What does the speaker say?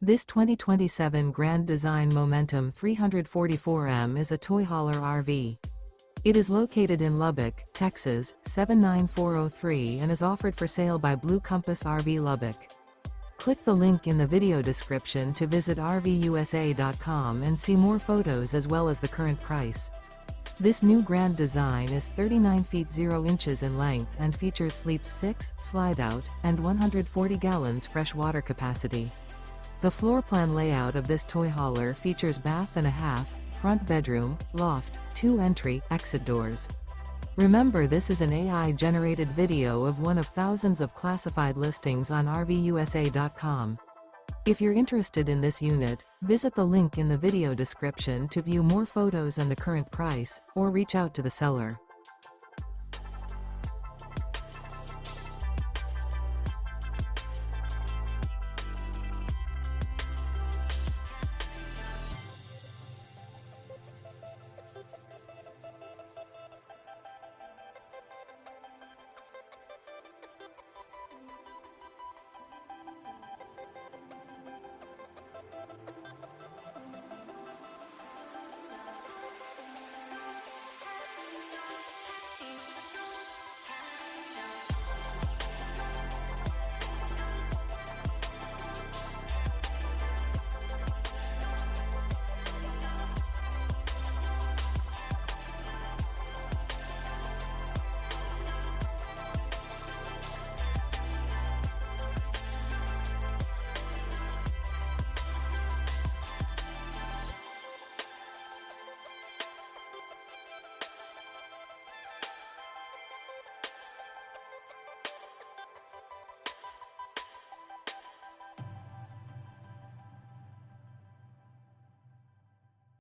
This 2027 Grand Design Momentum 344M is a toy hauler RV. It is located in Lubbock, Texas, 79403 and is offered for sale by Blue Compass RV Lubbock. Click the link in the video description to visit RVUSA.com and see more photos as well as the current price. This new Grand Design is 39 feet 0 inches in length and features sleeps 6, Slideout, and 140 gallons fresh water capacity. The floor plan layout of this toy hauler features bath and a half, front bedroom, loft, 2 entry, exit doors. Remember, this is an AI-generated video of one of thousands of classified listings on RVUSA.com. If you're interested in this unit, visit the link in the video description to view more photos and the current price, or reach out to the seller.